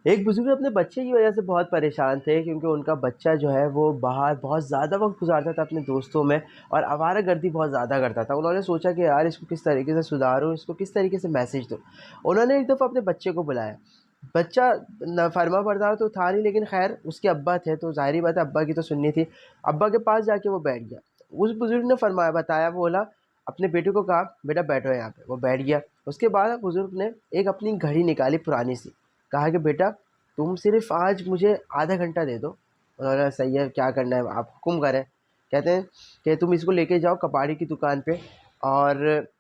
ایک بزرگ اپنے بچے کی وجہ سے بہت پریشان تھے، کیونکہ ان کا بچہ جو ہے وہ باہر بہت زیادہ وقت گزارتا تھا اپنے دوستوں میں، اور آوارہ گردی بہت زیادہ کرتا تھا۔ انہوں نے سوچا کہ یار اس کو کس طریقے سے سدھاروں، اس کو کس طریقے سے میسج دوں۔ انہوں نے ایک دفعہ اپنے بچے کو بلایا۔ بچہ فرما بردار تو تھا نہیں، لیکن خیر اس کے ابا تھے تو ظاہری بات ہے ابا کی تو سننی تھی۔ ابا کے پاس جا کے وہ بیٹھ گیا۔ اس بزرگ نے فرمایا، بتایا، بولا، اپنے بیٹے کو کہا بیٹا بیٹھو یہاں پہ، وہ بیٹھ گیا۔ اس کے بعد بزرگ نے ایک اپنی گھڑی نکالی پرانی سی، کہا کہ بیٹا تم صرف آج مجھے آدھا گھنٹہ دے دو۔ انہوں نے صحیح ہے، کیا کرنا ہے آپ حکم کریں۔ کہتے ہیں کہ تم اس کو لے کے جاؤ کباڑی کی دکان پہ، اور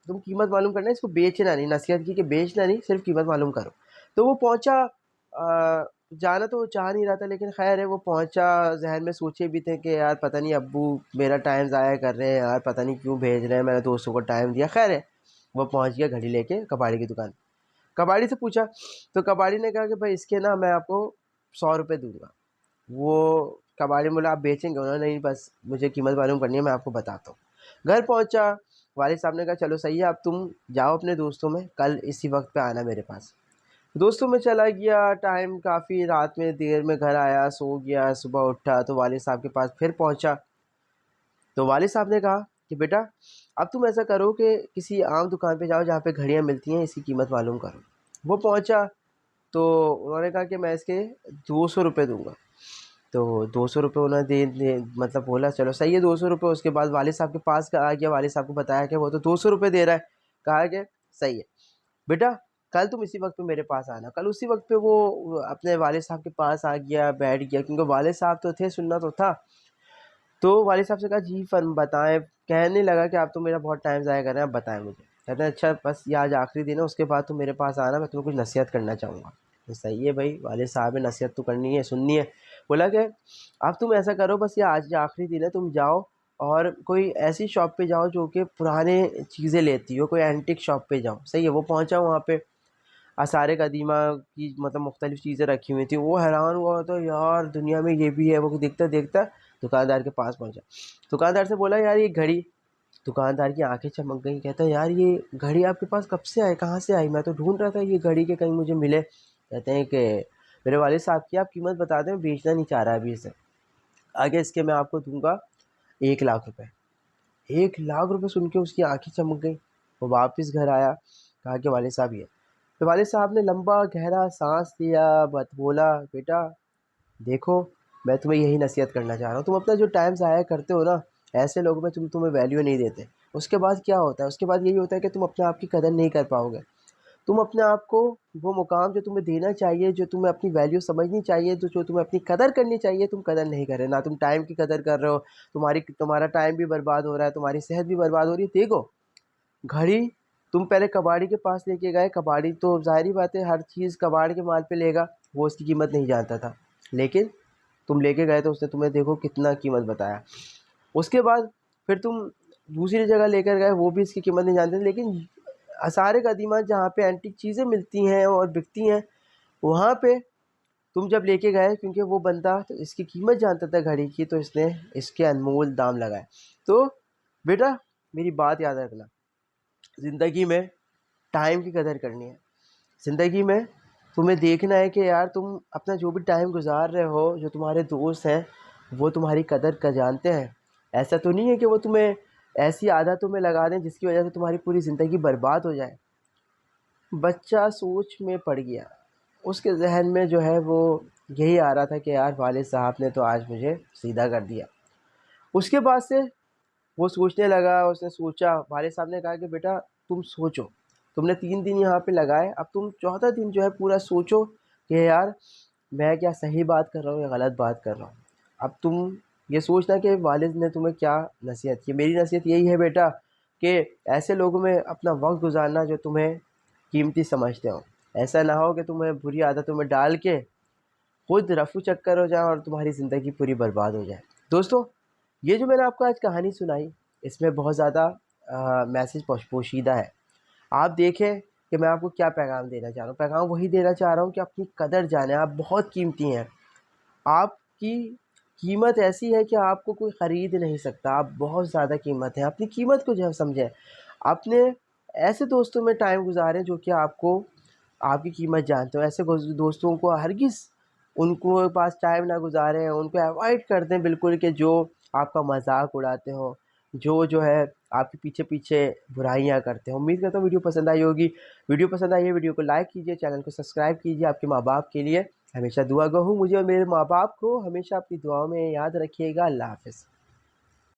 تم قیمت معلوم کرنا ہے، اس کو بیچنا نہیں، نصیحت کی کہ بیچنا نہیں، صرف قیمت معلوم کرو۔ تو وہ پہنچا، جانا تو وہ چاہ نہیں رہا تھا، لیکن خیر ہے وہ پہنچا۔ ذہن میں سوچے بھی تھے کہ یار پتہ نہیں ابو میرا ٹائم ضائع کر رہے ہیں، یار پتہ نہیں کیوں بھیج رہے ہیں، میں نے دوستوں کو ٹائم دیا۔ خیر ہے وہ پہنچ گیا گھڑی لے کے کباڑی کی دکان۔ کباڑی سے پوچھا تو کباڑی نے کہا کہ بھائی اس کے نا میں آپ کو 100 روپے دوں گا۔ وہ کباڑی بولا آپ بیچیں گے؟ انہوں نے نہیں، بس مجھے قیمت معلوم کرنی ہے، میں آپ کو بتاتا ہوں۔ گھر پہنچا، والد صاحب نے کہا چلو صحیح ہے، اب تم جاؤ اپنے دوستوں میں، کل اسی وقت پہ آنا میرے پاس۔ دوستوں میں چلا گیا، ٹائم کافی رات میں دیر میں گھر آیا، سو گیا، صبح اٹھا تو والد صاحب کے پاس پھر پہنچا۔ تو والد صاحب نے کہا کہ بیٹا اب تم ایسا کرو کہ کسی عام دکان پہ جاؤ جہاں پہ گھڑیاں ملتی ہیں، اس کی قیمت معلوم کرو۔ وہ پہنچا تو انہوں نے کہا کہ میں اس کے 200 روپے دوں گا۔ تو 200 روپے انہوں نے مطلب بولا چلو صحیح ہے 200 روپے۔ اس کے بعد والد صاحب کے پاس آ گیا، والد صاحب کو بتایا کہ وہ تو 200 روپے دے رہا ہے۔ کہا کہ صحیح ہے بیٹا کل تم اسی وقت پہ میرے پاس آنا۔ کل اسی وقت پہ وہ اپنے والد صاحب کے پاس آ گیا، بیٹھ گیا، کیونکہ والد صاحب تو تھے، سننا تو تھا۔ تو والد صاحب سے کہا جی فرم بتائیں۔ کہنے لگا کہ آپ تو میرا بہت ٹائم ضائع کر رہے ہیں، آپ بتائیں مجھے۔ کہتے ہیں اچھا بس یہ آج آخری دن ہے، اس کے بعد تو میرے پاس آنا، میں تمہیں کچھ نصیحت کرنا چاہوں گا۔ تو صحیح ہے بھائی، والد صاحب نے نصیحت تو کرنی ہے، سننی ہے۔ بولا کہ اب تم ایسا کرو، بس یہ آج آخری دن ہے، تم جاؤ اور کوئی ایسی شاپ پہ جاؤ جو کہ پرانے چیزیں لیتی ہو، کوئی اینٹک شاپ پہ جاؤ۔ صحیح ہے، وہ پہنچا وہاں پہ، آثار قدیمہ کی مطلب مختلف چیزیں رکھی ہوئی تھیں۔ وہ حیران ہوا تو یار دنیا میں یہ بھی ہے۔ وہ دیکھتا دیکھتا دکاندار کے پاس پہنچا، دکاندار سے بولا یار یہ گھڑی۔ دکاندار کی آنکھیں چمک گئیں، کہتا ہے یار یہ گھڑی آپ کے پاس کب سے آئی، کہاں سے آئی؟ میں تو ڈھونڈ رہا تھا یہ گھڑی کہ کہیں مجھے ملے۔ کہتے ہیں کہ میرے والد صاحب کی آپ قیمت بتا دیں، بیچنا نہیں چاہ رہا ابھی اسے، آگے اس کے میں آپ کو دوں گا 1 لاکھ روپے۔ 1 لاکھ روپے سن کے اس کی آنکھیں چمک گئیں۔ وہ واپس گھر آیا، کہا کہ والد صاحب یہ۔ تو والد صاحب نے لمبا گہرا سانس لیا، بولا بیٹا دیکھو میں تمہیں یہی نصیحت کرنا چاہ رہا ہوں، تم اپنا جو ٹائم ضائع کرتے ہو نا ایسے لوگوں میں، تمہیں ویلیو نہیں دیتے۔ اس کے بعد کیا ہوتا ہے؟ اس کے بعد یہی ہوتا ہے کہ تم اپنے آپ کی قدر نہیں کر پاؤ گے۔ تم اپنے آپ کو وہ مقام جو تمہیں دینا چاہیے، جو تمہیں اپنی ویلیو سمجھنی چاہیے، جو تمہیں اپنی قدر کرنی چاہیے، تم قدر نہیں کر رہے۔ نہ تم ٹائم کی قدر کر رہے ہو، تمہارا ٹائم بھی برباد ہو رہا ہے، تمہاری صحت بھی برباد ہو رہی ہے۔ دیکھو گھڑی تم پہلے کباڑی کے پاس لے کے گئے، کباڑی تو ظاہری بات ہے ہر چیز کباڑ کے مال پہ لے گا، وہ اس کی قیمت نہیں جانتا تھا، لیکن تم لے کے گئے تو اس نے تمہیں دیکھو کتنا قیمت بتایا۔ اس کے بعد پھر تم دوسری جگہ لے کر گئے، وہ بھی اس کی قیمت نہیں جانتے تھے، لیکن آثار قدیمہ جہاں پہ اینٹک چیزیں ملتی ہیں اور بکتی ہیں، وہاں پہ تم جب لے کے گئے، کیونکہ وہ بندہ تو اس کی قیمت جانتا تھا گھڑی کی، تو اس نے اس کے انمول دام لگائے۔ تو بیٹا میری بات یاد رکھنا، زندگی میں ٹائم کی قدر کرنی ہے۔ زندگی میں تمہیں دیکھنا ہے کہ یار تم اپنا جو بھی ٹائم گزار رہے ہو، جو تمہارے دوست ہیں وہ تمہاری قدر کا جانتے ہیں۔ ایسا تو نہیں ہے کہ وہ تمہیں ایسی عادتوں میں لگا دیں جس کی وجہ سے تمہاری پوری زندگی برباد ہو جائے۔ بچہ سوچ میں پڑ گیا، اس کے ذہن میں جو ہے وہ یہی آ رہا تھا کہ یار والد صاحب نے تو آج مجھے سیدھا کر دیا۔ اس کے بعد سے وہ سوچنے لگا، اس نے سوچا، والد صاحب نے کہا کہ بیٹا تم سوچو، تم نے 3 دن یہاں پہ لگائے، اب تم چوتھا دن جو ہے پورا سوچو کہ یار میں کیا صحیح بات کر رہا ہوں یا غلط بات کر رہا ہوں۔ اب تم یہ سوچنا کہ والد نے تمہیں کیا نصیحت کی۔ میری نصیحت یہی ہے بیٹا کہ ایسے لوگوں میں اپنا وقت گزارنا جو تمہیں قیمتی سمجھتے ہو۔ ایسا نہ ہو کہ تمہیں بری عادتوں میں ڈال کے خود رفو چکر ہو جائے اور تمہاری زندگی پوری برباد ہو جائے۔ دوستو یہ جو میں نے آپ کو آج کہانی سنائی، اس میں بہت زیادہ میسج پوشیدہ ہے۔ آپ دیکھیں کہ میں آپ کو کیا پیغام دینا چاہ رہا ہوں۔ پیغام وہی دینا چاہ رہا ہوں کہ اپنی قدر جانیں، آپ بہت قیمتی ہیں، آپ کی قیمت ایسی ہے کہ آپ کو کوئی خرید نہیں سکتا، آپ بہت زیادہ قیمت ہیں۔ اپنی قیمت کو جو ہے سمجھیں، اپنے ایسے دوستوں میں ٹائم گزاریں جو کہ آپ کو آپ کی قیمت جانتے ہو، ایسے دوستوں کو ہرگز ان کو پاس ٹائم نہ گزاریں، ان کو اوائڈ کر دیں بالکل، کہ جو آپ کا مذاق اڑاتے ہوں، جو ہے آپ کے پیچھے پیچھے برائیاں کرتے ہیں۔ امید کرتا ہوں ویڈیو پسند آئی ہوگی۔ ویڈیو پسند آئی ہے ویڈیو کو لائک کیجیے، چینل کو سبسکرائب کیجیے۔ آپ کے ماں باپ کے لیے ہمیشہ دعا گو ہوں، مجھے اور میرے ماں باپ کو ہمیشہ اپنی دعاؤں میں یاد رکھیے گا۔ اللہ حافظ۔